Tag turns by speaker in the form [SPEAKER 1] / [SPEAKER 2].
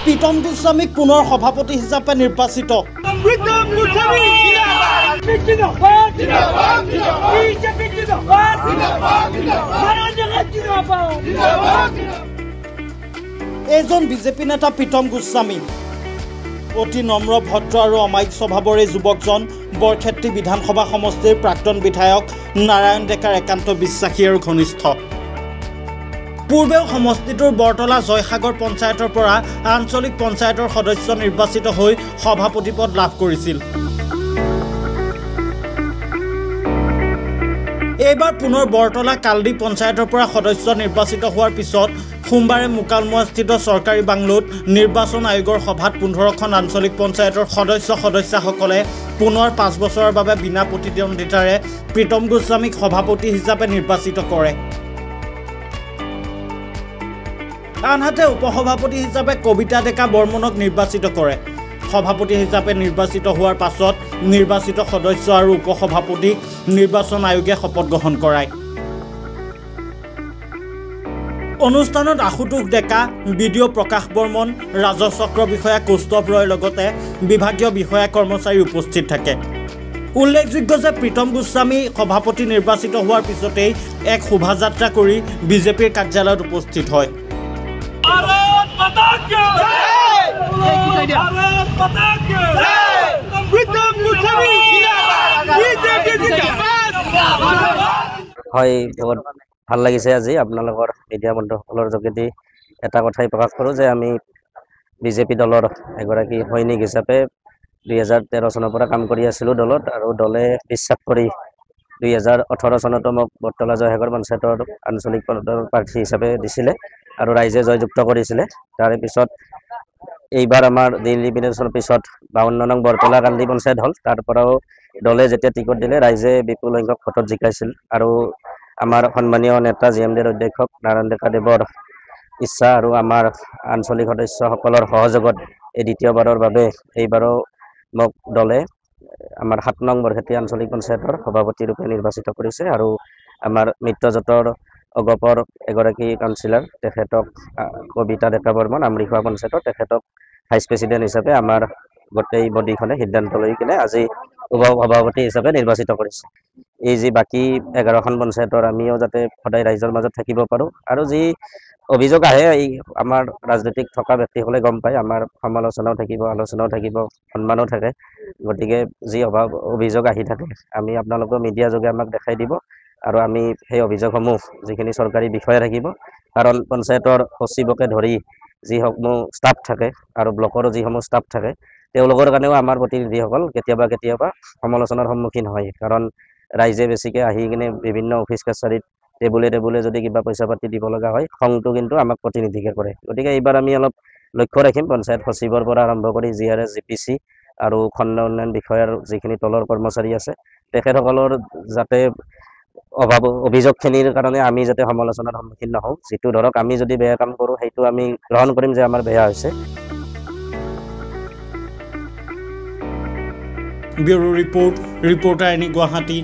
[SPEAKER 1] প্ৰীতম গোস্বামীক পুনৰ সভাপতি হিচাপে নিৰ্বাচিত। এইজন বিজেপি নেতা প্ৰীতম গোস্বামী অতি নম্ৰ ভদ্ৰ আৰু অমায়িক স্বভাৱৰ এই যুৱকজন বৰক্ষেত্ৰী বিধানসভা সমষ্টিৰ প্ৰাক্তন বিধায়ক নাৰায়ণ ডেকাৰ একান্ত বিশ্বাসী আৰু ঘনিষ্ঠ। পূৰ্বেও সমষ্টিটোৰ বৰতলা জয়সাগৰ পঞ্চায়তৰ পৰা আঞ্চলিক পঞ্চায়তৰ সদস্য নিৰ্বাচিত হৈ সভাপতি পদ লাভ কৰিছিল। এইবাৰ পুনৰ বৰতলা কালদি পঞ্চায়তৰ পৰা সদস্য নিৰ্বাচিত হোৱাৰ পিছত সোমবাৰে মুকালমুৱাস্থিত চৰকাৰী বাংলোত নিৰ্বাচন আয়োগৰ সভাত 15খন আঞ্চলিক পঞ্চায়তৰ সদস্যসকলে পুনৰ 5 বছৰৰ বাবে বিনা প্ৰতিদ্বন্দ্বিতাৰে প্ৰীতম গোস্বামীক সভাপতি হিচাপে নিৰ্বাচিত কৰে। আনহাতে উপসভাপতি হিচাপে কবিতা ডেকা বৰ্মনক নিৰ্বাচিত কৰে। সভাপতি হিচাপে নিৰ্বাচিত হোৱাৰ পাছত নিৰ্বাচিত সদস্য আৰু উপসভাপতিক নিৰ্বাচন আয়োগে শপত গ্ৰহণ কৰায়। অনুষ্ঠানত আশুতোষ ডেকা, বিডিঅ প্ৰকাশ বৰ্মন, ৰাজহ চক্ৰ বিষয়া কৌস্তভ ৰয়ৰ লগতে বিভাগীয় বিষয়া কৰ্মচাৰী উপস্থিত থাকে। উল্লেখযোগ্য যে প্ৰীতম গোস্বামী সভাপতি নিৰ্বাচিত হোৱাৰ পিছতেই এক শোভাযাত্ৰা কৰি বিজেপিৰ কাৰ্যালয়ত উপস্থিত হয়।
[SPEAKER 2] হয়, বহুত ভাল লাগিছে। আজি আপোনালোকৰ মিডিয়া বন্ধুসকলৰ যোগেদি এটা কথাই প্ৰকাশ কৰোঁ যে আমি বিজেপি দলৰ এগৰাকী সৈনিক হিচাপে 2013 চনৰ পৰা কাম কৰি আছিলোঁ দলত, আৰু দলে বিশ্বাস কৰি 2018 চনতো মোক বৰতলা জয়সাগৰ পঞ্চায়তৰ আঞ্চলিক প্ৰাৰ্থী হিচাপে দিছিলে আৰু ৰাইজে জয়যুক্ত কৰিছিলে। তাৰে পিছত এইবাৰ আমাৰ ডিলিমিনেশ্যনৰ পিছত 52 নং বৰতলা কান্দি পঞ্চায়ত হ'ল। তাৰ পৰাও দলে যেতিয়া টিকট দিলে ৰাইজে বিপুল সংখ্যক ভোটত জিকাইছিল, আৰু আমাৰ সন্মানীয় নেতা GMDৰ অধ্যক্ষ নাৰায়ণ ডেকা দেৱৰ ইচ্ছা আৰু আমাৰ আঞ্চলিক সদস্যসকলৰ সহযোগত এই দ্বিতীয়বাৰৰ বাবে এইবাৰো মোক দলে আমাৰ 7 নং বৰক্ষেত্ৰী আঞ্চলিক পঞ্চায়তৰ সভাপতি ৰূপে নিৰ্বাচিত কৰিছে। আৰু আমাৰ মিত্ৰজোঁটৰ অগপৰ এগৰাকী কাউন্সিলৰ তেখেতক কবিতা ডেকা বৰ্মন আমৰিখোৱা পঞ্চায়তৰ তেখেতক ভাইচ প্ৰেছিডেণ্ট হিচাপে আমাৰ গোটেই বডিখনে সিদ্ধান্ত লৈ কিনে আজি উপসভাপতি হিচাপে নিৰ্বাচিত কৰিছে। এই যি বাকী 11খন পঞ্চায়তৰ আমিও যাতে সদায় ৰাইজৰ মাজত থাকিব পাৰোঁ, আৰু যি অভিযোগ আহে এই আমাৰ ৰাজনৈতিক থকা ব্যক্তিসকলে গম পায়, আমাৰ সমালোচনাও থাকিব, আলোচনাও থাকিব, সন্মানো থাকে। গতিকে যি অভিযোগ আহি থাকে আমি আপোনালোকৰ মিডিয়া যোগে আমাক দেখাই দিব, আৰু আমি সেই অভিযোগসমূহ যিখিনি চৰকাৰী বিষয়ে থাকিব, কাৰণ পঞ্চায়তৰ সচিবকে ধৰি যিসমূহ ষ্টাফ থাকে আৰু ব্লকৰো যিসমূহ ষ্টাফ থাকে তেওঁলোকৰ কাৰণেও আমাৰ প্ৰতিনিধিসকল কেতিয়াবা সমালোচনাৰ সন্মুখীন হয়। কাৰণ ৰাইজে বেছিকৈ আহি কিনে বিভিন্ন অফিচ কাছাৰীত টেবুলে যদি কিবা পইচা পাতি দিব লগা হয়, খংটো কিন্তু আমাক প্ৰতিনিধিকে কৰে। গতিকে এইবাৰ আমি অলপ লক্ষ্য ৰাখিম পঞ্চায়ত সচিবৰ পৰা আৰম্ভ কৰি GRS GPC আৰু খণ্ড উন্নয়ন বিষয়াৰ যিখিনি তলৰ কৰ্মচাৰী আছে তেখেতসকলৰ যাতে অভিযোগখিনিৰ কাৰণে আমি যাতে সমালোচনাৰ সন্মুখীন নহওঁ। যিটো ধৰক আমি যদি বেয়া কাম কৰোঁ সেইটো আমি গ্ৰহণ কৰিম যে আমাৰ বেয়া হৈছে।
[SPEAKER 1] Bureau report, reporter any Guwahati.